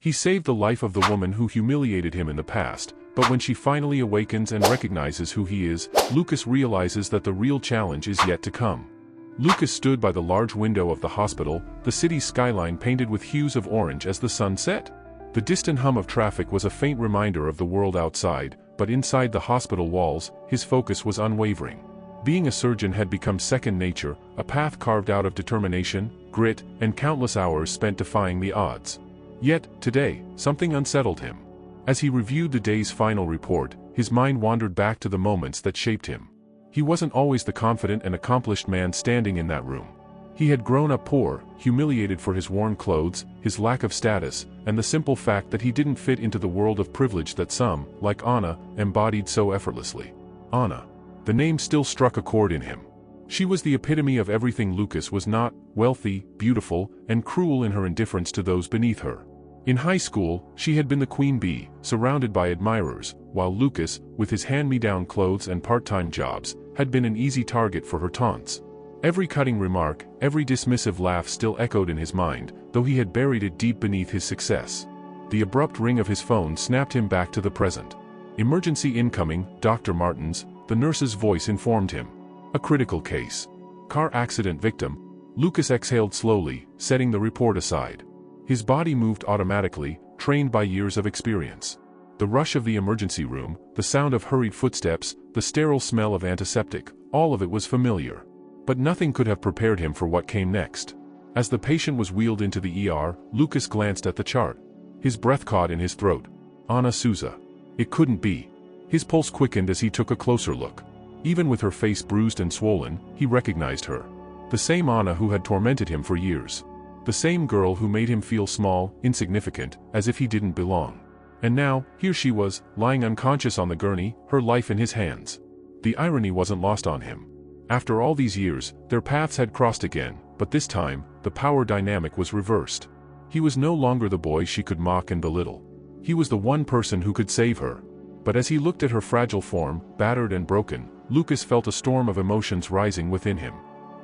He saved the life of the woman who humiliated him in the past, but when she finally awakens and recognizes who he is, Lucas realizes that the real challenge is yet to come. Lucas stood by the large window of the hospital, the city's skyline painted with hues of orange as the sun set. The distant hum of traffic was a faint reminder of the world outside, but inside the hospital walls, his focus was unwavering. Being a surgeon had become second nature, a path carved out of determination, grit, and countless hours spent defying the odds. Yet, today, something unsettled him. As he reviewed the day's final report, his mind wandered back to the moments that shaped him. He wasn't always the confident and accomplished man standing in that room. He had grown up poor, humiliated for his worn clothes, his lack of status, and the simple fact that he didn't fit into the world of privilege that some, like Anna, embodied so effortlessly. Anna. The name still struck a chord in him. She was the epitome of everything Lucas was not: wealthy, beautiful, and cruel in her indifference to those beneath her. In high school, she had been the queen bee, surrounded by admirers, while Lucas, with his hand-me-down clothes and part-time jobs, had been an easy target for her taunts. Every cutting remark, every dismissive laugh still echoed in his mind, though he had buried it deep beneath his success. The abrupt ring of his phone snapped him back to the present. Emergency incoming, Dr. Martins, the nurse's voice informed him. A critical case. Car accident victim. Lucas exhaled slowly, setting the report aside. His body moved automatically, trained by years of experience. The rush of the emergency room, the sound of hurried footsteps, the sterile smell of antiseptic, all of it was familiar. But nothing could have prepared him for what came next. As the patient was wheeled into the ER, Lucas glanced at the chart. His breath caught in his throat. Anna Souza. It couldn't be. His pulse quickened as he took a closer look. Even with her face bruised and swollen, he recognized her. The same Anna who had tormented him for years. The same girl who made him feel small, insignificant, as if he didn't belong. And now, here she was, lying unconscious on the gurney, her life in his hands. The irony wasn't lost on him. After all these years, their paths had crossed again, but this time, the power dynamic was reversed. He was no longer the boy she could mock and belittle. He was the one person who could save her. But as he looked at her fragile form, battered and broken, Lucas felt a storm of emotions rising within him.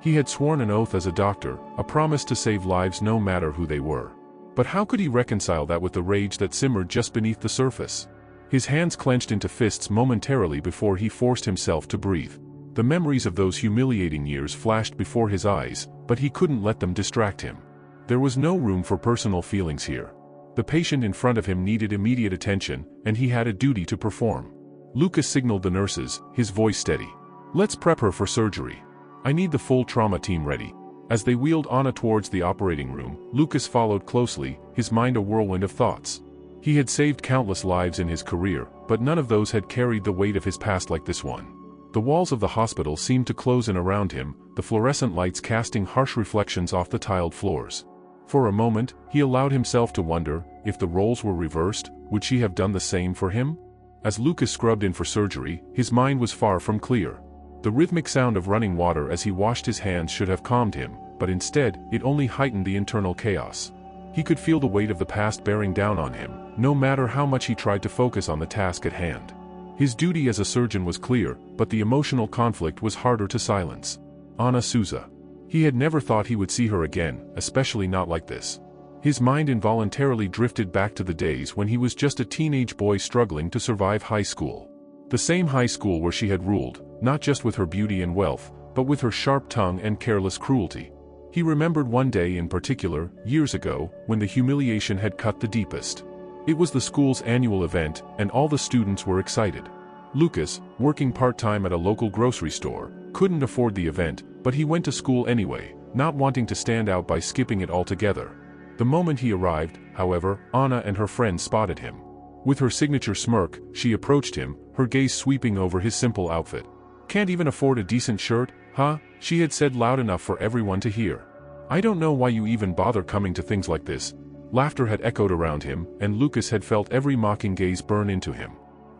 He had sworn an oath as a doctor, a promise to save lives no matter who they were. But how could he reconcile that with the rage that simmered just beneath the surface? His hands clenched into fists momentarily before he forced himself to breathe. The memories of those humiliating years flashed before his eyes, but he couldn't let them distract him. There was no room for personal feelings here. The patient in front of him needed immediate attention, and he had a duty to perform. Lucas signaled the nurses, his voice steady. "Let's prep her for surgery. I need the full trauma team ready." As they wheeled Anna towards the operating room, Lucas followed closely, his mind a whirlwind of thoughts. He had saved countless lives in his career, but none of those had carried the weight of his past like this one. The walls of the hospital seemed to close in around him, the fluorescent lights casting harsh reflections off the tiled floors. For a moment, he allowed himself to wonder, if the roles were reversed, would she have done the same for him? As Lucas scrubbed in for surgery, his mind was far from clear. The rhythmic sound of running water as he washed his hands should have calmed him, but instead, it only heightened the internal chaos. He could feel the weight of the past bearing down on him, no matter how much he tried to focus on the task at hand. His duty as a surgeon was clear, but the emotional conflict was harder to silence. Anna Souza. He had never thought he would see her again, especially not like this. His mind involuntarily drifted back to the days when he was just a teenage boy struggling to survive high school. The same high school where she had ruled, not just with her beauty and wealth, but with her sharp tongue and careless cruelty. He remembered one day in particular, years ago, when the humiliation had cut the deepest. It was the school's annual event, and all the students were excited. Lucas, working part-time at a local grocery store, couldn't afford the event, but he went to school anyway, not wanting to stand out by skipping it altogether. The moment he arrived, however, Anna and her friends spotted him. With her signature smirk, she approached him, her gaze sweeping over his simple outfit. "Can't even afford a decent shirt, huh?" she had said loud enough for everyone to hear. "I don't know why you even bother coming to things like this." Laughter had echoed around him, and Lucas had felt every mocking gaze burn into him.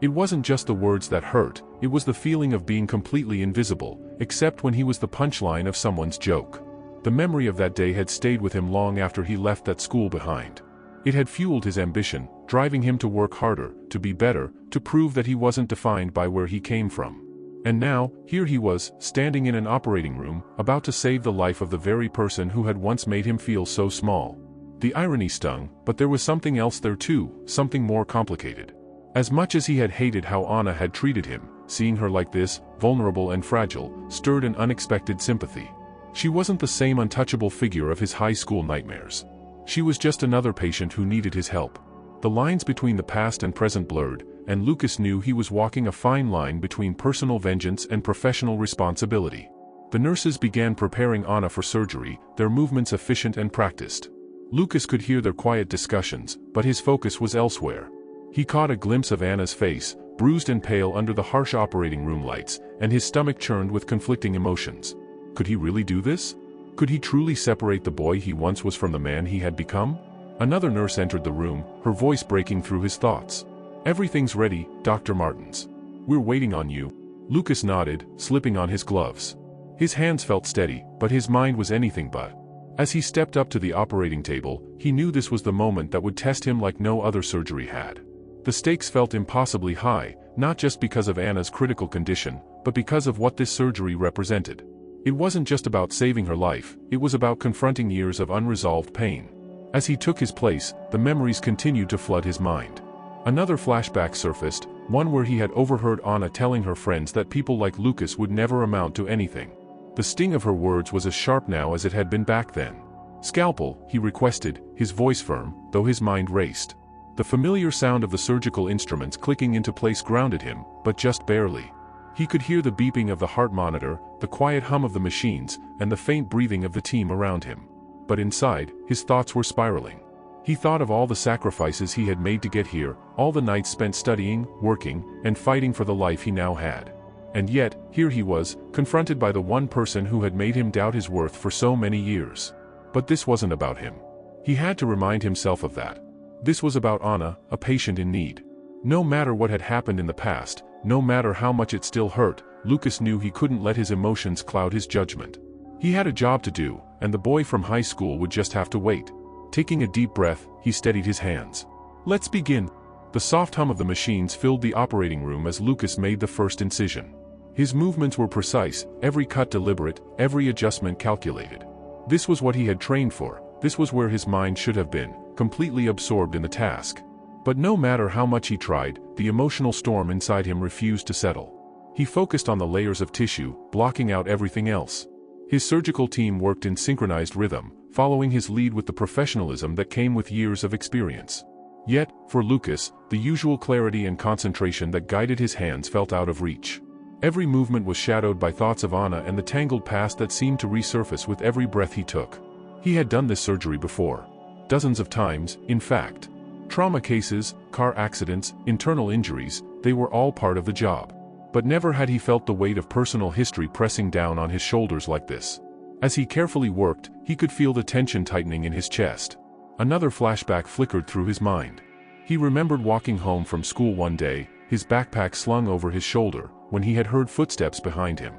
It wasn't just the words that hurt, it was the feeling of being completely invisible, except when he was the punchline of someone's joke. The memory of that day had stayed with him long after he left that school behind. It had fueled his ambition, driving him to work harder, to be better, to prove that he wasn't defined by where he came from. And now, here he was, standing in an operating room, about to save the life of the very person who had once made him feel so small. The irony stung, but there was something else there too, something more complicated. As much as he had hated how Anna had treated him, seeing her like this, vulnerable and fragile, stirred an unexpected sympathy. She wasn't the same untouchable figure of his high school nightmares. She was just another patient who needed his help. The lines between the past and present blurred, and Lucas knew he was walking a fine line between personal vengeance and professional responsibility. The nurses began preparing Anna for surgery, their movements efficient and practiced. Lucas could hear their quiet discussions, but his focus was elsewhere. He caught a glimpse of Anna's face, bruised and pale under the harsh operating room lights, and his stomach churned with conflicting emotions. Could he really do this? Could he truly separate the boy he once was from the man he had become? Another nurse entered the room, her voice breaking through his thoughts. "Everything's ready, Dr. Martins. We're waiting on you." Lucas nodded, slipping on his gloves. His hands felt steady, but his mind was anything but. As he stepped up to the operating table, he knew this was the moment that would test him like no other surgery had. The stakes felt impossibly high, not just because of Anna's critical condition, but because of what this surgery represented. It wasn't just about saving her life, it was about confronting years of unresolved pain. As he took his place, the memories continued to flood his mind. Another flashback surfaced, one where he had overheard Anna telling her friends that people like Lucas would never amount to anything. The sting of her words was as sharp now as it had been back then. "Scalpel," he requested, his voice firm, though his mind raced. The familiar sound of the surgical instruments clicking into place grounded him, but just barely. He could hear the beeping of the heart monitor, the quiet hum of the machines, and the faint breathing of the team around him. But inside, his thoughts were spiraling. He thought of all the sacrifices he had made to get here, all the nights spent studying, working, and fighting for the life he now had. And yet, here he was, confronted by the one person who had made him doubt his worth for so many years. But this wasn't about him. He had to remind himself of that. This was about Anna, a patient in need. No matter what had happened in the past, no matter how much it still hurt, Lucas knew he couldn't let his emotions cloud his judgment. He had a job to do, and the boy from high school would just have to wait. Taking a deep breath, he steadied his hands. "Let's begin." The soft hum of the machines filled the operating room as Lucas made the first incision. His movements were precise, every cut deliberate, every adjustment calculated. This was what he had trained for, this was where his mind should have been, completely absorbed in the task. But no matter how much he tried, the emotional storm inside him refused to settle. He focused on the layers of tissue, blocking out everything else. His surgical team worked in synchronized rhythm, following his lead with the professionalism that came with years of experience. Yet, for Lucas, the usual clarity and concentration that guided his hands felt out of reach. Every movement was shadowed by thoughts of Anna and the tangled past that seemed to resurface with every breath he took. He had done this surgery before. Dozens of times, in fact. Trauma cases, car accidents, internal injuries, they were all part of the job. But never had he felt the weight of personal history pressing down on his shoulders like this. As he carefully worked, he could feel the tension tightening in his chest. Another flashback flickered through his mind. He remembered walking home from school one day, his backpack slung over his shoulder, when he had heard footsteps behind him.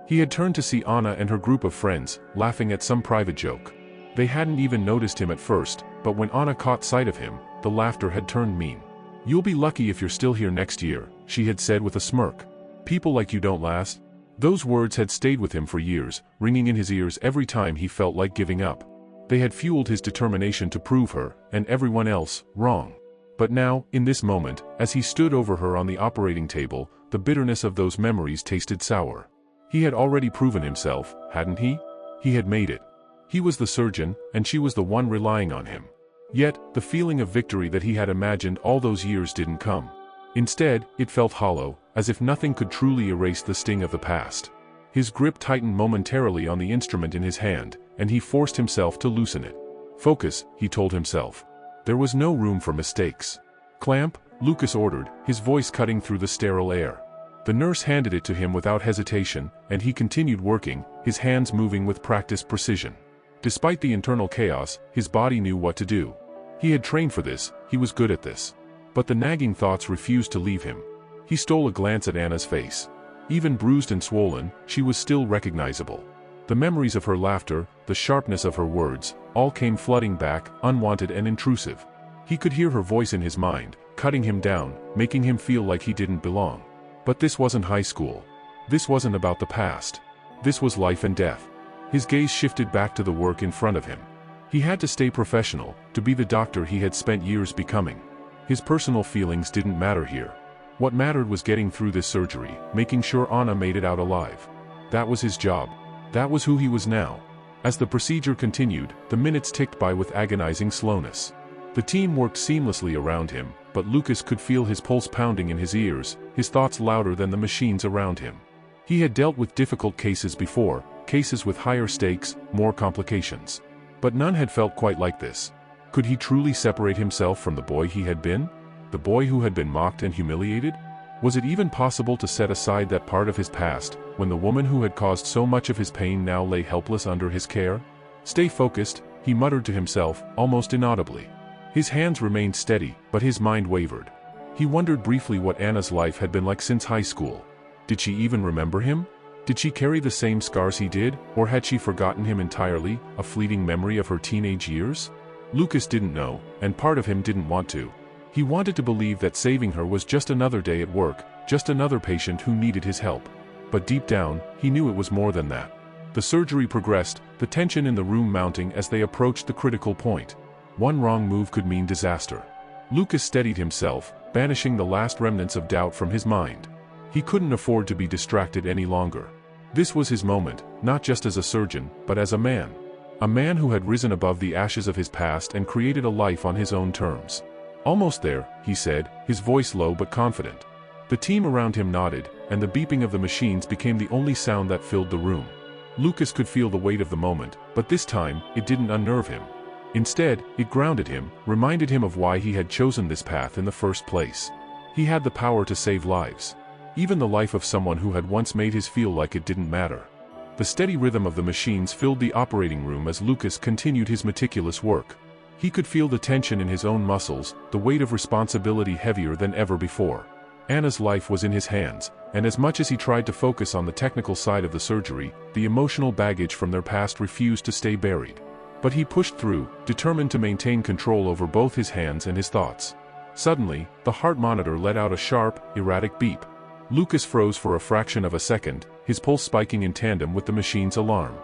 He had turned to see Anna and her group of friends, laughing at some private joke. They hadn't even noticed him at first, but when Anna caught sight of him, the laughter had turned mean. "You'll be lucky if you're still here next year," she had said with a smirk. "People like you don't last." Those words had stayed with him for years, ringing in his ears every time he felt like giving up. They had fueled his determination to prove her, and everyone else, wrong. But now, in this moment, as he stood over her on the operating table, the bitterness of those memories tasted sour. He had already proven himself, hadn't he? He had made it. He was the surgeon, and she was the one relying on him. Yet, the feeling of victory that he had imagined all those years didn't come. Instead, it felt hollow, as if nothing could truly erase the sting of the past. His grip tightened momentarily on the instrument in his hand, and he forced himself to loosen it. "Focus," he told himself. There was no room for mistakes. "Clamp," Lucas ordered, his voice cutting through the sterile air. The nurse handed it to him without hesitation, and he continued working, his hands moving with practiced precision. Despite the internal chaos, his body knew what to do. He had trained for this, he was good at this. But the nagging thoughts refused to leave him. He stole a glance at Anna's face. Even bruised and swollen, she was still recognizable. The memories of her laughter, the sharpness of her words, all came flooding back, unwanted and intrusive. He could hear her voice in his mind, cutting him down, making him feel like he didn't belong. But this wasn't high school. This wasn't about the past. This was life and death. His gaze shifted back to the work in front of him. He had to stay professional, to be the doctor he had spent years becoming. His personal feelings didn't matter here. What mattered was getting through this surgery, making sure Anna made it out alive. That was his job. That was who he was now. As the procedure continued, the minutes ticked by with agonizing slowness. The team worked seamlessly around him, but Lucas could feel his pulse pounding in his ears, his thoughts louder than the machines around him. He had dealt with difficult cases before, cases with higher stakes, more complications. But none had felt quite like this. Could he truly separate himself from the boy he had been? The boy who had been mocked and humiliated? Was it even possible to set aside that part of his past, when the woman who had caused so much of his pain now lay helpless under his care? Stay focused, he muttered to himself, almost inaudibly. His hands remained steady, but his mind wavered. He wondered briefly what Anna's life had been like since high school. Did she even remember him? Did she carry the same scars he did, or had she forgotten him entirely, a fleeting memory of her teenage years? Lucas didn't know, and part of him didn't want to. He wanted to believe that saving her was just another day at work, just another patient who needed his help. But deep down, he knew it was more than that. The surgery progressed, the tension in the room mounting as they approached the critical point. One wrong move could mean disaster. Lucas steadied himself, banishing the last remnants of doubt from his mind. He couldn't afford to be distracted any longer. This was his moment, not just as a surgeon, but as a man. A man who had risen above the ashes of his past and created a life on his own terms. Almost there, he said, his voice low but confident. The team around him nodded, and the beeping of the machines became the only sound that filled the room. Lucas could feel the weight of the moment, but this time, it didn't unnerve him. Instead, it grounded him, reminded him of why he had chosen this path in the first place. He had the power to save lives. Even the life of someone who had once made him feel like it didn't matter. The steady rhythm of the machines filled the operating room as Lucas continued his meticulous work. He could feel the tension in his own muscles, the weight of responsibility heavier than ever before. Anna's life was in his hands, and as much as he tried to focus on the technical side of the surgery, the emotional baggage from their past refused to stay buried. But he pushed through, determined to maintain control over both his hands and his thoughts. Suddenly, the heart monitor let out a sharp, erratic beep. Lucas froze for a fraction of a second, his pulse spiking in tandem with the machine's alarm.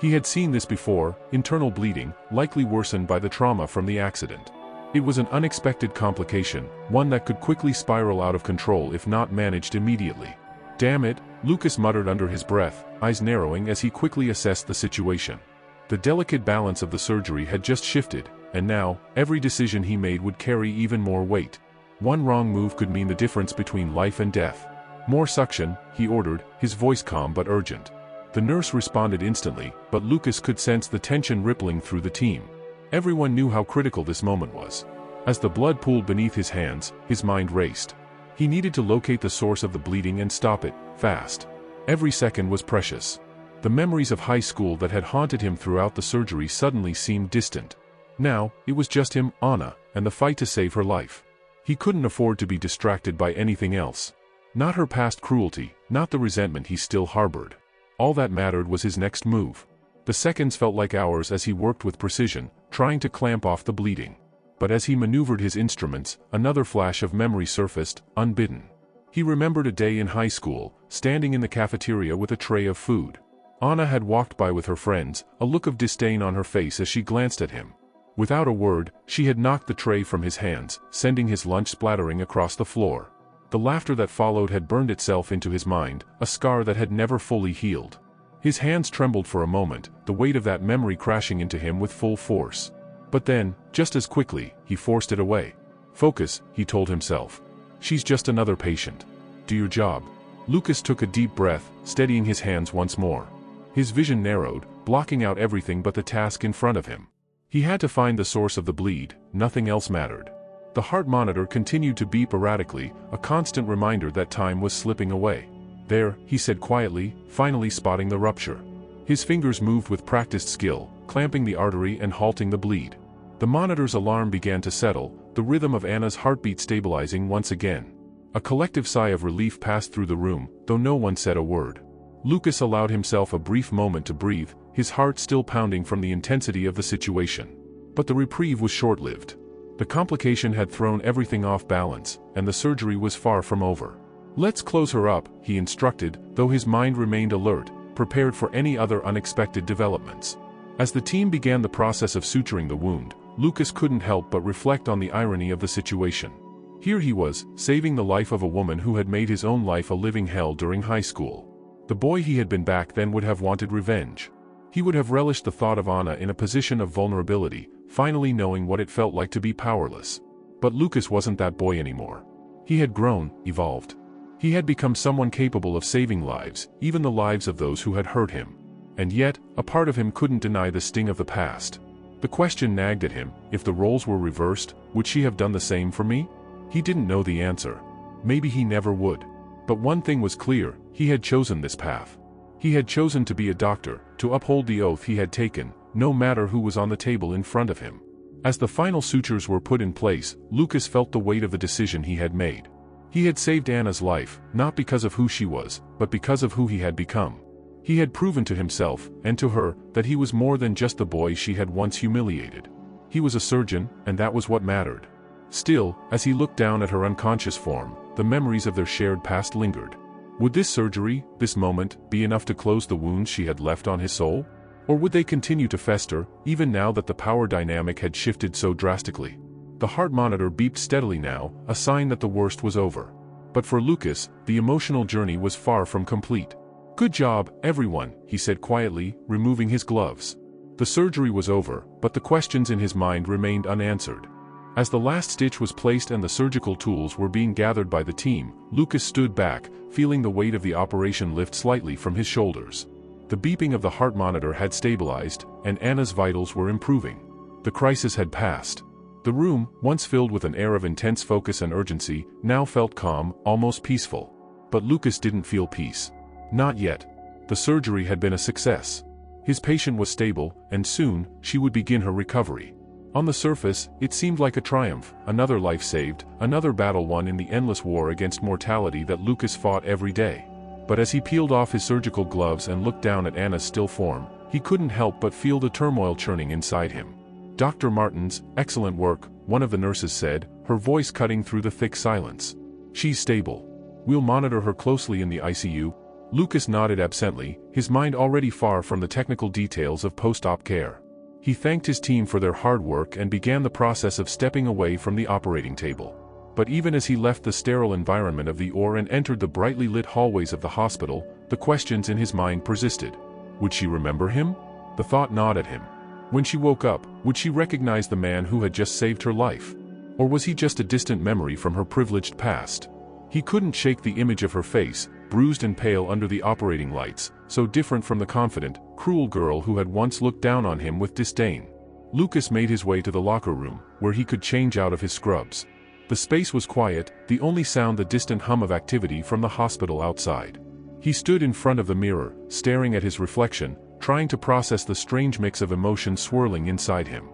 He had seen this before, internal bleeding, likely worsened by the trauma from the accident. It was an unexpected complication, one that could quickly spiral out of control if not managed immediately. Damn it, Lucas muttered under his breath, eyes narrowing as he quickly assessed the situation. The delicate balance of the surgery had just shifted, and now, every decision he made would carry even more weight. One wrong move could mean the difference between life and death. More suction, he ordered, his voice calm but urgent. The nurse responded instantly, but Lucas could sense the tension rippling through the team. Everyone knew how critical this moment was. As the blood pooled beneath his hands, his mind raced. He needed to locate the source of the bleeding and stop it, fast. Every second was precious. The memories of high school that had haunted him throughout the surgery suddenly seemed distant. Now, it was just him, Anna, and the fight to save her life. He couldn't afford to be distracted by anything else. Not her past cruelty, not the resentment he still harbored. All that mattered was his next move. The seconds felt like hours as he worked with precision, trying to clamp off the bleeding. But as he maneuvered his instruments, another flash of memory surfaced, unbidden. He remembered a day in high school, standing in the cafeteria with a tray of food. Anna had walked by with her friends, a look of disdain on her face as she glanced at him. Without a word, she had knocked the tray from his hands, sending his lunch splattering across the floor. The laughter that followed had burned itself into his mind, a scar that had never fully healed. His hands trembled for a moment, the weight of that memory crashing into him with full force. But then, just as quickly, he forced it away. Focus, he told himself. She's just another patient. Do your job. Lucas took a deep breath, steadying his hands once more. His vision narrowed, blocking out everything but the task in front of him. He had to find the source of the bleed, nothing else mattered. The heart monitor continued to beep erratically, a constant reminder that time was slipping away. There, he said quietly, finally spotting the rupture. His fingers moved with practiced skill, clamping the artery and halting the bleed. The monitor's alarm began to settle, the rhythm of Anna's heartbeat stabilizing once again. A collective sigh of relief passed through the room, though no one said a word. Lucas allowed himself a brief moment to breathe, his heart still pounding from the intensity of the situation. But the reprieve was short-lived. The complication had thrown everything off balance, and the surgery was far from over. Let's close her up, he instructed, though his mind remained alert, prepared for any other unexpected developments. As the team began the process of suturing the wound, Lucas couldn't help but reflect on the irony of the situation. Here he was, saving the life of a woman who had made his own life a living hell during high school. The boy he had been back then would have wanted revenge. He would have relished the thought of Anna in a position of vulnerability, finally knowing what it felt like to be powerless. But Lucas wasn't that boy anymore. He had grown, evolved. He had become someone capable of saving lives, even the lives of those who had hurt him. And yet, a part of him couldn't deny the sting of the past. The question nagged at him, if the roles were reversed, would she have done the same for me? He didn't know the answer. Maybe he never would. But one thing was clear, he had chosen this path. He had chosen to be a doctor, to uphold the oath he had taken, no matter who was on the table in front of him. As the final sutures were put in place, Lucas felt the weight of the decision he had made. He had saved Anna's life, not because of who she was, but because of who he had become. He had proven to himself, and to her, that he was more than just the boy she had once humiliated. He was a surgeon, and that was what mattered. Still, as he looked down at her unconscious form, the memories of their shared past lingered. Would this surgery, this moment, be enough to close the wounds she had left on his soul? Or would they continue to fester, even now that the power dynamic had shifted so drastically? The heart monitor beeped steadily now, a sign that the worst was over. But for Lucas, the emotional journey was far from complete. "Good job, everyone," he said quietly, removing his gloves. The surgery was over, but the questions in his mind remained unanswered. As the last stitch was placed and the surgical tools were being gathered by the team, Lucas stood back, feeling the weight of the operation lift slightly from his shoulders. The beeping of the heart monitor had stabilized, and Anna's vitals were improving. The crisis had passed. The room, once filled with an air of intense focus and urgency, now felt calm, almost peaceful. But Lucas didn't feel peace. Not yet. The surgery had been a success. His patient was stable, and soon, she would begin her recovery. On the surface, it seemed like a triumph, another life saved, another battle won in the endless war against mortality that Lucas fought every day. But as he peeled off his surgical gloves and looked down at Anna's still form, he couldn't help but feel the turmoil churning inside him. "Dr. Martins, excellent work," one of the nurses said, her voice cutting through the thick silence. "She's stable. We'll monitor her closely in the ICU." Lucas nodded absently, his mind already far from the technical details of post-op care. He thanked his team for their hard work and began the process of stepping away from the operating table. But even as he left the sterile environment of the OR and entered the brightly lit hallways of the hospital, the questions in his mind persisted. Would she remember him? The thought gnawed at him. When she woke up, would she recognize the man who had just saved her life? Or was he just a distant memory from her privileged past? He couldn't shake the image of her face, bruised and pale under the operating lights, so different from the confident, cruel girl who had once looked down on him with disdain. Lucas made his way to the locker room, where he could change out of his scrubs. The space was quiet, the only sound the distant hum of activity from the hospital outside. He stood in front of the mirror, staring at his reflection, trying to process the strange mix of emotions swirling inside him.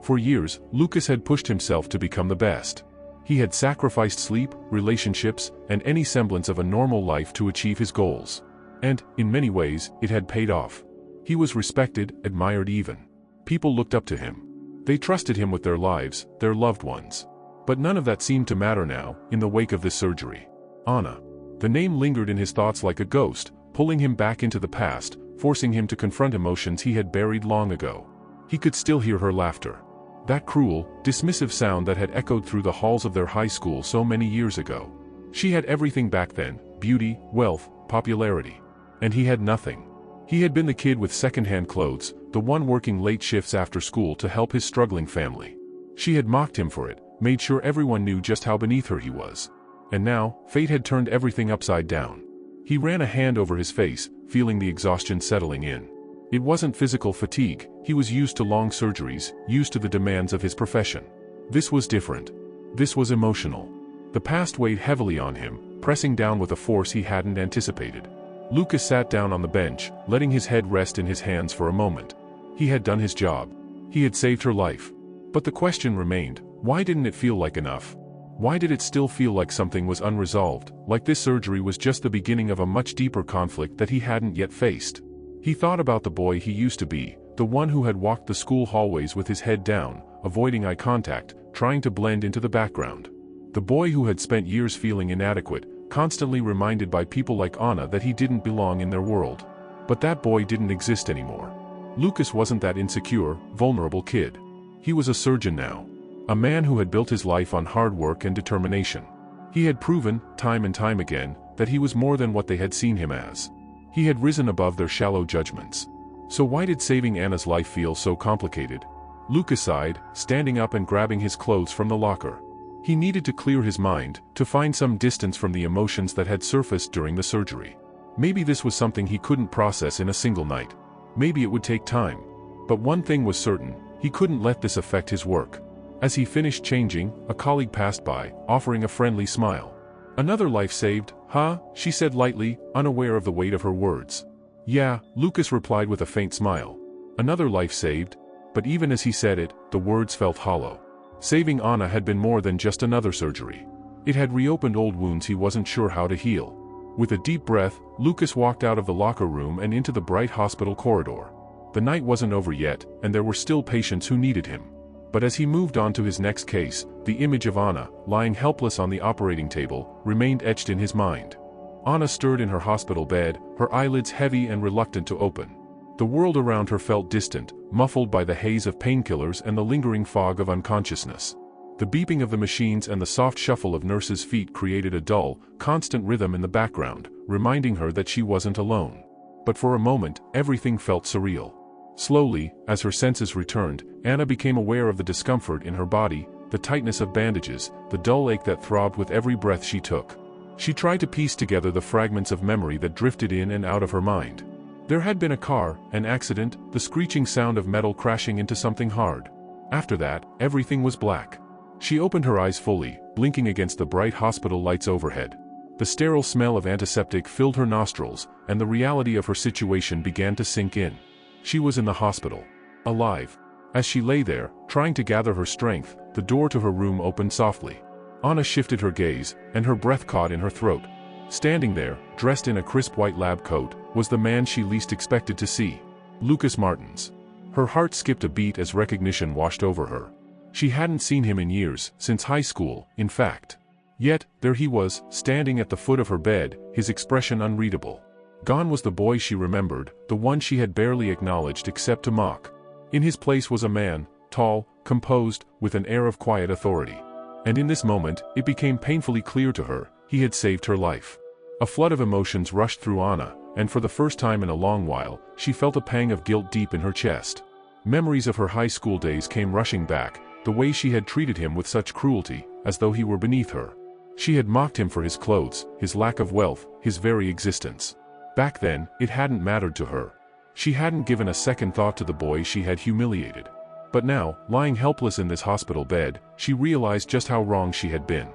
For years, Lucas had pushed himself to become the best. He had sacrificed sleep, relationships, and any semblance of a normal life to achieve his goals. And, in many ways, it had paid off. He was respected, admired even. People looked up to him. They trusted him with their lives, their loved ones. But none of that seemed to matter now, in the wake of this surgery. Anna. The name lingered in his thoughts like a ghost, pulling him back into the past, forcing him to confront emotions he had buried long ago. He could still hear her laughter. That cruel, dismissive sound that had echoed through the halls of their high school so many years ago. She had everything back then, beauty, wealth, popularity. And he had nothing. He had been the kid with second-hand clothes, the one working late shifts after school to help his struggling family. She had mocked him for it, made sure everyone knew just how beneath her he was. And now, fate had turned everything upside down. He ran a hand over his face, feeling the exhaustion settling in. It wasn't physical fatigue, he was used to long surgeries, used to the demands of his profession. This was different. This was emotional. The past weighed heavily on him, pressing down with a force he hadn't anticipated. Lucas sat down on the bench, letting his head rest in his hands for a moment. He had done his job. He had saved her life. But the question remained, why didn't it feel like enough? Why did it still feel like something was unresolved, like this surgery was just the beginning of a much deeper conflict that he hadn't yet faced? He thought about the boy he used to be, the one who had walked the school hallways with his head down, avoiding eye contact, trying to blend into the background. The boy who had spent years feeling inadequate, constantly reminded by people like Anna that he didn't belong in their world. But that boy didn't exist anymore. Lucas wasn't that insecure, vulnerable kid. He was a surgeon now. A man who had built his life on hard work and determination. He had proven, time and time again, that he was more than what they had seen him as. He had risen above their shallow judgments. So why did saving Anna's life feel so complicated? Lucas sighed, standing up and grabbing his clothes from the locker. He needed to clear his mind, to find some distance from the emotions that had surfaced during the surgery. Maybe this was something he couldn't process in a single night. Maybe it would take time. But one thing was certain, he couldn't let this affect his work. As he finished changing, a colleague passed by, offering a friendly smile. "Another life saved, huh?" she said lightly, unaware of the weight of her words. "Yeah," Lucas replied with a faint smile. "Another life saved," but even as he said it, the words felt hollow. Saving Anna had been more than just another surgery. It had reopened old wounds he wasn't sure how to heal. With a deep breath, Lucas walked out of the locker room and into the bright hospital corridor. The night wasn't over yet, and there were still patients who needed him. But as he moved on to his next case, the image of Anna, lying helpless on the operating table, remained etched in his mind. Anna stirred in her hospital bed, her eyelids heavy and reluctant to open. The world around her felt distant, muffled by the haze of painkillers and the lingering fog of unconsciousness. The beeping of the machines and the soft shuffle of nurses' feet created a dull, constant rhythm in the background, reminding her that she wasn't alone. But for a moment, everything felt surreal. Slowly, as her senses returned, Anna became aware of the discomfort in her body, the tightness of bandages, the dull ache that throbbed with every breath she took. She tried to piece together the fragments of memory that drifted in and out of her mind. There had been a car, an accident, the screeching sound of metal crashing into something hard. After that, everything was black. She opened her eyes fully, blinking against the bright hospital lights overhead. The sterile smell of antiseptic filled her nostrils, and the reality of her situation began to sink in. She was in the hospital. Alive. As she lay there, trying to gather her strength, the door to her room opened softly. Anna shifted her gaze, and her breath caught in her throat. Standing there, dressed in a crisp white lab coat, was the man she least expected to see. Lucas Martins. Her heart skipped a beat as recognition washed over her. She hadn't seen him in years, since high school, in fact. Yet, there he was, standing at the foot of her bed, his expression unreadable. Gone was the boy she remembered, the one she had barely acknowledged except to mock. In his place was a man, tall, composed, with an air of quiet authority. And in this moment, it became painfully clear to her, he had saved her life. A flood of emotions rushed through Anna, and for the first time in a long while, she felt a pang of guilt deep in her chest. Memories of her high school days came rushing back, the way she had treated him with such cruelty, as though he were beneath her. She had mocked him for his clothes, his lack of wealth, his very existence. Back then, it hadn't mattered to her. She hadn't given a second thought to the boy she had humiliated. But now, lying helpless in this hospital bed, she realized just how wrong she had been.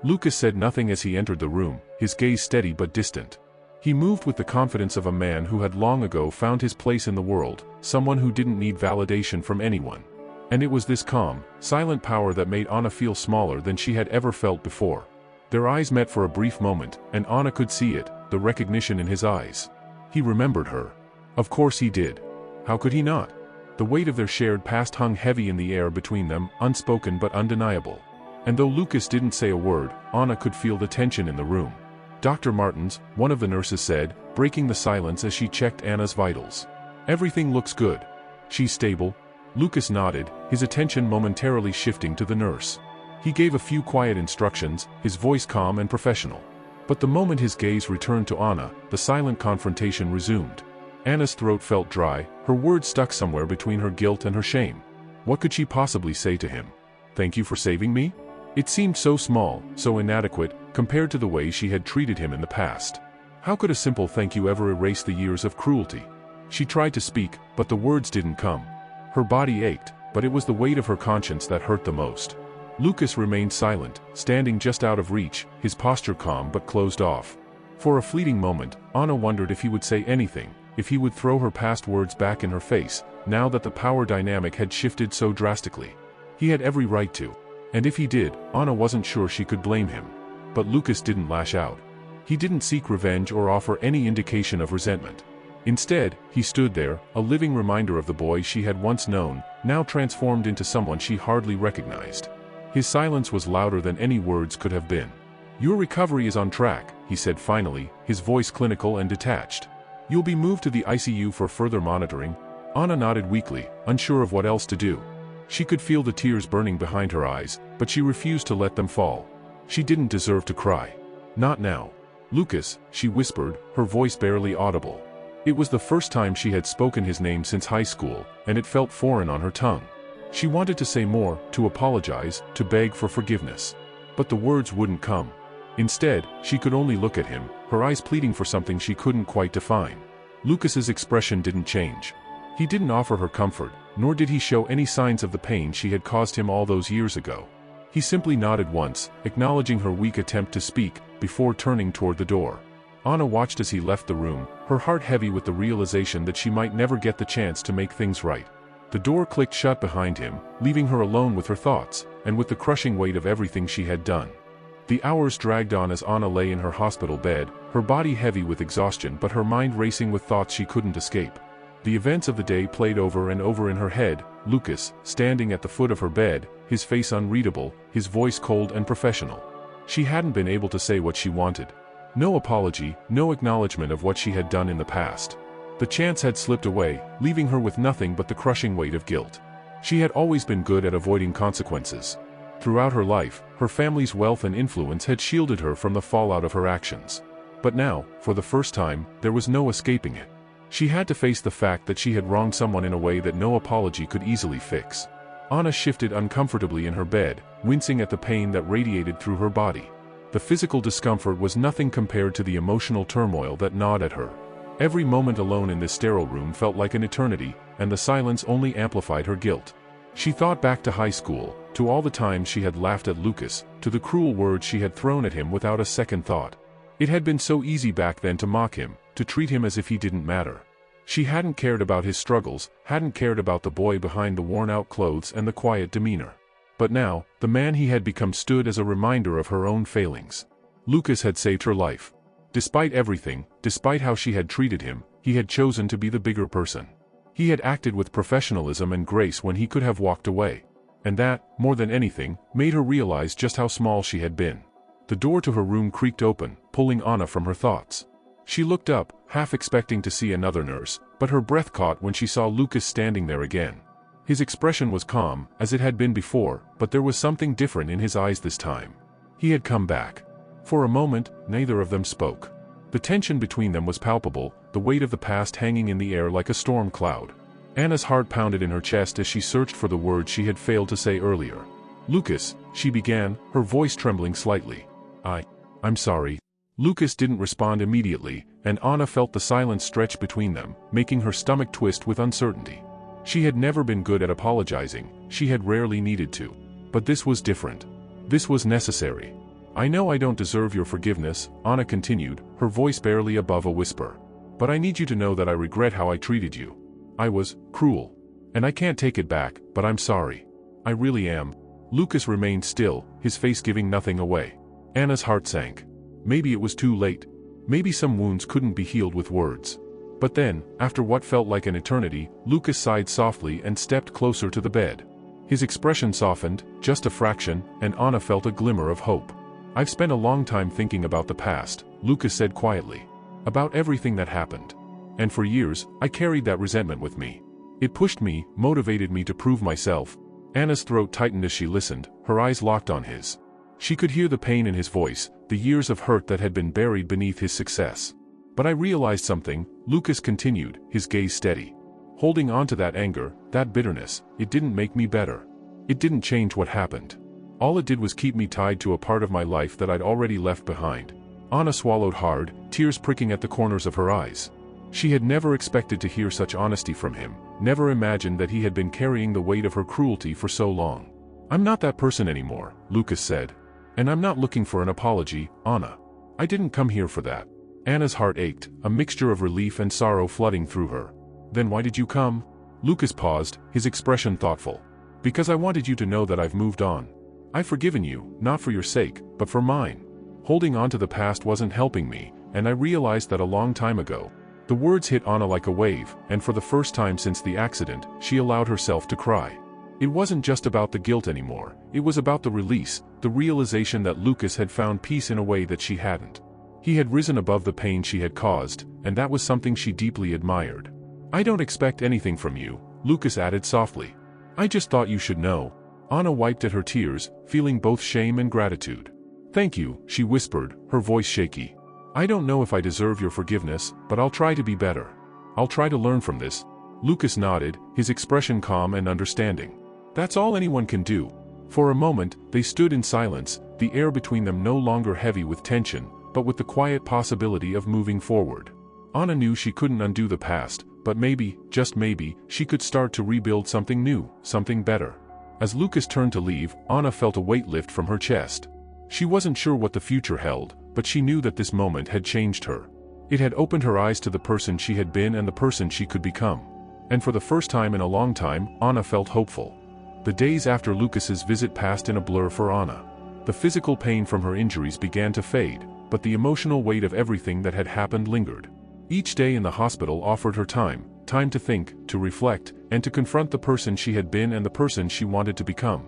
Lucas said nothing as he entered the room, his gaze steady but distant. He moved with the confidence of a man who had long ago found his place in the world, someone who didn't need validation from anyone. And it was this calm, silent power that made Anna feel smaller than she had ever felt before. Their eyes met for a brief moment, and Anna could see it, the recognition in his eyes. He remembered her. Of course he did. How could he not? The weight of their shared past hung heavy in the air between them, unspoken but undeniable. And though Lucas didn't say a word, Anna could feel the tension in the room. "Dr. Martins," one of the nurses said, breaking the silence as she checked Anna's vitals. "Everything looks good. She's stable." Lucas nodded, his attention momentarily shifting to the nurse. He gave a few quiet instructions, his voice calm and professional. But the moment his gaze returned to Anna, the silent confrontation resumed. Anna's throat felt dry, her words stuck somewhere between her guilt and her shame. What could she possibly say to him? "Thank you for saving me?" It seemed so small, so inadequate, compared to the way she had treated him in the past. How could a simple thank you ever erase the years of cruelty? She tried to speak, but the words didn't come. Her body ached, but it was the weight of her conscience that hurt the most. Lucas remained silent, standing just out of reach, his posture calm but closed off. For a fleeting moment, Anna wondered if he would say anything, if he would throw her past words back in her face, now that the power dynamic had shifted so drastically. He had every right to. And if he did, Anna wasn't sure she could blame him. But Lucas didn't lash out. He didn't seek revenge or offer any indication of resentment. Instead, he stood there, a living reminder of the boy she had once known, now transformed into someone she hardly recognized. His silence was louder than any words could have been. "Your recovery is on track," he said finally, his voice clinical and detached. "You'll be moved to the ICU for further monitoring." Anna nodded weakly, unsure of what else to do. She could feel the tears burning behind her eyes, but she refused to let them fall. She didn't deserve to cry. Not now. Lucas, she whispered, her voice barely audible. It was the first time she had spoken his name since high school, and it felt foreign on her tongue. She wanted to say more, to apologize, to beg for forgiveness. But the words wouldn't come. Instead, she could only look at him, her eyes pleading for something she couldn't quite define. Lucas's expression didn't change. He didn't offer her comfort, nor did he show any signs of the pain she had caused him all those years ago. He simply nodded once, acknowledging her weak attempt to speak, before turning toward the door. Anna watched as he left the room, her heart heavy with the realization that she might never get the chance to make things right. The door clicked shut behind him, leaving her alone with her thoughts, and with the crushing weight of everything she had done. The hours dragged on as Anna lay in her hospital bed, her body heavy with exhaustion but her mind racing with thoughts she couldn't escape. The events of the day played over and over in her head, Lucas, standing at the foot of her bed, his face unreadable, his voice cold and professional. She hadn't been able to say what she wanted. No apology, no acknowledgement of what she had done in the past. The chance had slipped away, leaving her with nothing but the crushing weight of guilt. She had always been good at avoiding consequences. Throughout her life, her family's wealth and influence had shielded her from the fallout of her actions. But now, for the first time, there was no escaping it. She had to face the fact that she had wronged someone in a way that no apology could easily fix. Anna shifted uncomfortably in her bed, wincing at the pain that radiated through her body. The physical discomfort was nothing compared to the emotional turmoil that gnawed at her. Every moment alone in this sterile room felt like an eternity, and the silence only amplified her guilt. She thought back to high school, to all the times she had laughed at Lucas, to the cruel words she had thrown at him without a second thought. It had been so easy back then to mock him, to treat him as if he didn't matter. She hadn't cared about his struggles, hadn't cared about the boy behind the worn-out clothes and the quiet demeanor. But now, the man he had become stood as a reminder of her own failings. Lucas had saved her life. Despite everything, despite how she had treated him, he had chosen to be the bigger person. He had acted with professionalism and grace when he could have walked away. And that, more than anything, made her realize just how small she had been. The door to her room creaked open, pulling Anna from her thoughts. She looked up, half expecting to see another nurse, but her breath caught when she saw Lucas standing there again. His expression was calm, as it had been before, but there was something different in his eyes this time. He had come back. For a moment, neither of them spoke. The tension between them was palpable, the weight of the past hanging in the air like a storm cloud. Anna's heart pounded in her chest as she searched for the words she had failed to say earlier. "Lucas," she began, her voice trembling slightly. I'm sorry." Lucas didn't respond immediately, and Anna felt the silence stretch between them, making her stomach twist with uncertainty. She had never been good at apologizing, she had rarely needed to. But this was different. This was necessary. "I know I don't deserve your forgiveness," Anna continued, her voice barely above a whisper. "But I need you to know that I regret how I treated you. I was cruel. And I can't take it back, but I'm sorry. I really am." Lucas remained still, his face giving nothing away. Anna's heart sank. Maybe it was too late. Maybe some wounds couldn't be healed with words. But then, after what felt like an eternity, Lucas sighed softly and stepped closer to the bed. His expression softened, just a fraction, and Anna felt a glimmer of hope. "I've spent a long time thinking about the past," Lucas said quietly. "About everything that happened. And for years, I carried that resentment with me. It pushed me, motivated me to prove myself." Anna's throat tightened as she listened, her eyes locked on his. She could hear the pain in his voice, the years of hurt that had been buried beneath his success. "But I realized something," Lucas continued, his gaze steady. "Holding on to that anger, that bitterness, it didn't make me better. It didn't change what happened. All it did was keep me tied to a part of my life that I'd already left behind." Anna swallowed hard, tears pricking at the corners of her eyes. She had never expected to hear such honesty from him, never imagined that he had been carrying the weight of her cruelty for so long. "I'm not that person anymore," Lucas said. "And I'm not looking for an apology, Anna. I didn't come here for that." Anna's heart ached, a mixture of relief and sorrow flooding through her. "Then why did you come?" Lucas paused, his expression thoughtful. "Because I wanted you to know that I've moved on. I've forgiven you, not for your sake, but for mine. Holding on to the past wasn't helping me, and I realized that a long time ago." The words hit Anna like a wave, and for the first time since the accident, she allowed herself to cry. It wasn't just about the guilt anymore, it was about the release, the realization that Lucas had found peace in a way that she hadn't. He had risen above the pain she had caused, and that was something she deeply admired. "I don't expect anything from you," Lucas added softly. "I just thought you should know." Anna wiped at her tears, feeling both shame and gratitude. "Thank you," she whispered, her voice shaky. "I don't know if I deserve your forgiveness, but I'll try to be better. I'll try to learn from this." Lucas nodded, his expression calm and understanding. That's all anyone can do. For a moment, they stood in silence, the air between them no longer heavy with tension, but with the quiet possibility of moving forward. Anna knew she couldn't undo the past, but maybe, just maybe, she could start to rebuild something new, something better. As Lucas turned to leave, Anna felt a weight lift from her chest. She wasn't sure what the future held, but she knew that this moment had changed her. It had opened her eyes to the person she had been and the person she could become. And for the first time in a long time, Anna felt hopeful. The days after Lucas's visit passed in a blur for Anna. The physical pain from her injuries began to fade, but the emotional weight of everything that had happened lingered. Each day in the hospital offered her time to think, to reflect, and to confront the person she had been and the person she wanted to become.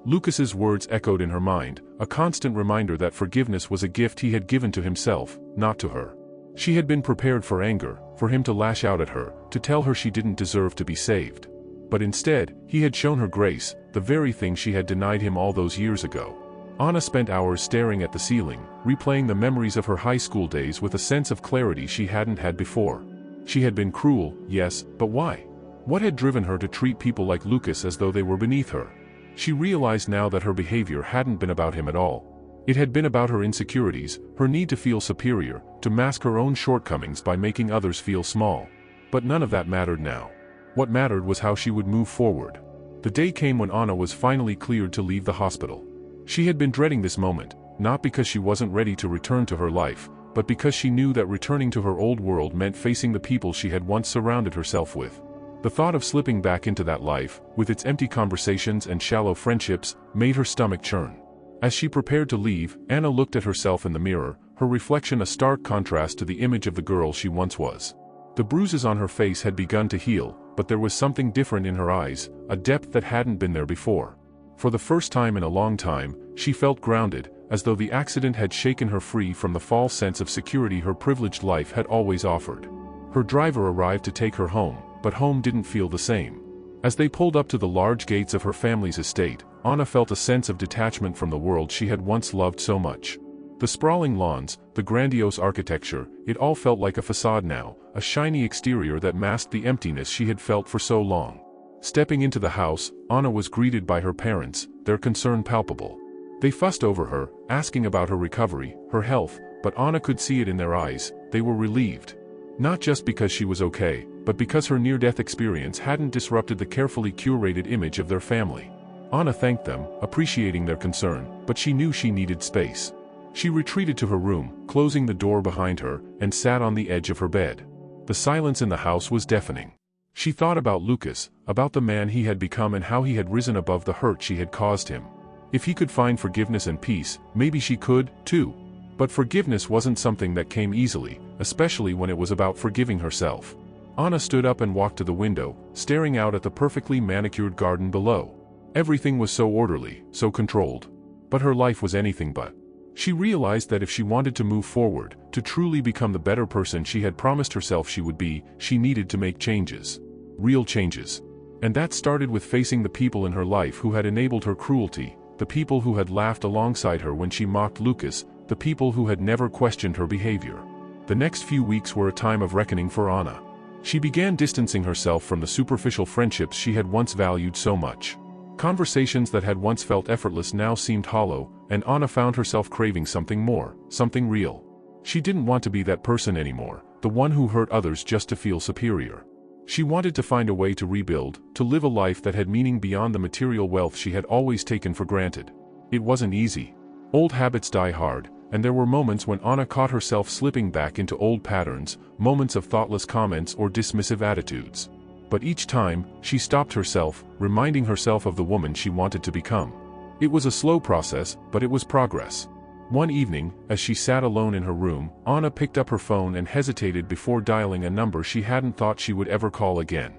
Lucas's words echoed in her mind, a constant reminder that forgiveness was a gift he had given to himself, not to her. She had been prepared for anger, for him to lash out at her, to tell her she didn't deserve to be saved. But instead, he had shown her grace, the very thing she had denied him all those years ago. Anna spent hours staring at the ceiling, replaying the memories of her high school days with a sense of clarity she hadn't had before. She had been cruel, yes, but why? What had driven her to treat people like Lucas as though they were beneath her? She realized now that her behavior hadn't been about him at all. It had been about her insecurities, her need to feel superior, to mask her own shortcomings by making others feel small. But none of that mattered now. What mattered was how she would move forward. The day came when Anna was finally cleared to leave the hospital. She had been dreading this moment, not because she wasn't ready to return to her life, but because she knew that returning to her old world meant facing the people she had once surrounded herself with. The thought of slipping back into that life, with its empty conversations and shallow friendships, made her stomach churn. As she prepared to leave, Anna looked at herself in the mirror, her reflection a stark contrast to the image of the girl she once was. The bruises on her face had begun to heal, but there was something different in her eyes, a depth that hadn't been there before. For the first time in a long time, she felt grounded, as though the accident had shaken her free from the false sense of security her privileged life had always offered. Her driver arrived to take her home, but home didn't feel the same. As they pulled up to the large gates of her family's estate, Anna felt a sense of detachment from the world she had once loved so much. The sprawling lawns, the grandiose architecture, it all felt like a facade now, a shiny exterior that masked the emptiness she had felt for so long. Stepping into the house, Anna was greeted by her parents, their concern palpable. They fussed over her, asking about her recovery, her health, but Anna could see it in their eyes, they were relieved. Not just because she was okay, but because her near-death experience hadn't disrupted the carefully curated image of their family. Anna thanked them, appreciating their concern, but she knew she needed space. She retreated to her room, closing the door behind her, and sat on the edge of her bed. The silence in the house was deafening. She thought about Lucas, about the man he had become and how he had risen above the hurt she had caused him. If he could find forgiveness and peace, maybe she could, too. But forgiveness wasn't something that came easily, especially when it was about forgiving herself. Anna stood up and walked to the window, staring out at the perfectly manicured garden below. Everything was so orderly, so controlled. But her life was anything but. She realized that if she wanted to move forward, to truly become the better person she had promised herself she would be, she needed to make changes. Real changes. And that started with facing the people in her life who had enabled her cruelty, the people who had laughed alongside her when she mocked Lucas, the people who had never questioned her behavior. The next few weeks were a time of reckoning for Anna. She began distancing herself from the superficial friendships she had once valued so much. Conversations that had once felt effortless now seemed hollow, and Anna found herself craving something more, something real. She didn't want to be that person anymore, the one who hurt others just to feel superior. She wanted to find a way to rebuild, to live a life that had meaning beyond the material wealth she had always taken for granted. It wasn't easy. Old habits die hard, and there were moments when Anna caught herself slipping back into old patterns, moments of thoughtless comments or dismissive attitudes. But each time, she stopped herself, reminding herself of the woman she wanted to become. It was a slow process, but it was progress. One evening, as she sat alone in her room, Anna picked up her phone and hesitated before dialing a number she hadn't thought she would ever call again.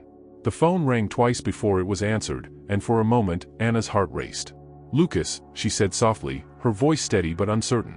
The phone rang twice before it was answered, and for a moment, Anna's heart raced. "Lucas," she said softly, her voice steady but uncertain.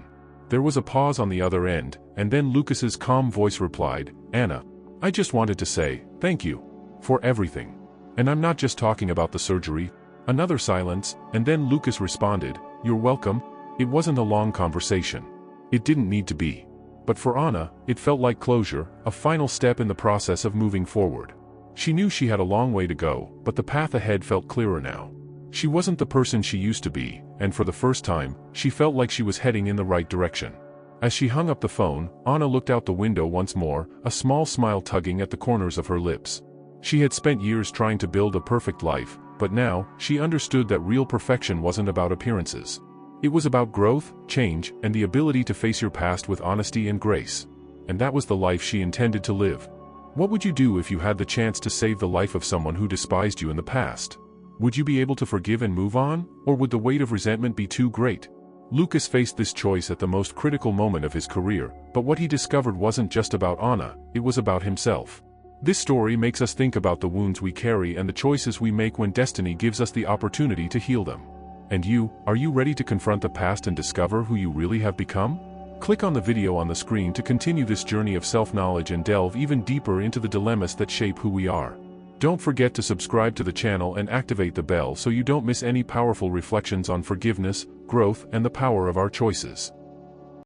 There was a pause on the other end, and then Lucas's calm voice replied, "Anna, I just wanted to say, thank you. For everything. And I'm not just talking about the surgery. Another silence, and then Lucas responded, you're welcome. It wasn't a long conversation. It didn't need to be. But for Anna, it felt like closure, a final step in the process of moving forward. She knew she had a long way to go, but the path ahead felt clearer now. She wasn't the person she used to be, and for the first time, she felt like she was heading in the right direction. As she hung up the phone, Anna looked out the window once more, a small smile tugging at the corners of her lips. She had spent years trying to build a perfect life, but now, she understood that real perfection wasn't about appearances. It was about growth, change, and the ability to face your past with honesty and grace. And that was the life she intended to live. What would you do if you had the chance to save the life of someone who despised you in the past? Would you be able to forgive and move on, or would the weight of resentment be too great? Lucas faced this choice at the most critical moment of his career, but what he discovered wasn't just about Anna, it was about himself. This story makes us think about the wounds we carry and the choices we make when destiny gives us the opportunity to heal them. And you, are you ready to confront the past and discover who you really have become? Click on the video on the screen to continue this journey of self-knowledge and delve even deeper into the dilemmas that shape who we are. Don't forget to subscribe to the channel and activate the bell so you don't miss any powerful reflections on forgiveness, growth, and the power of our choices.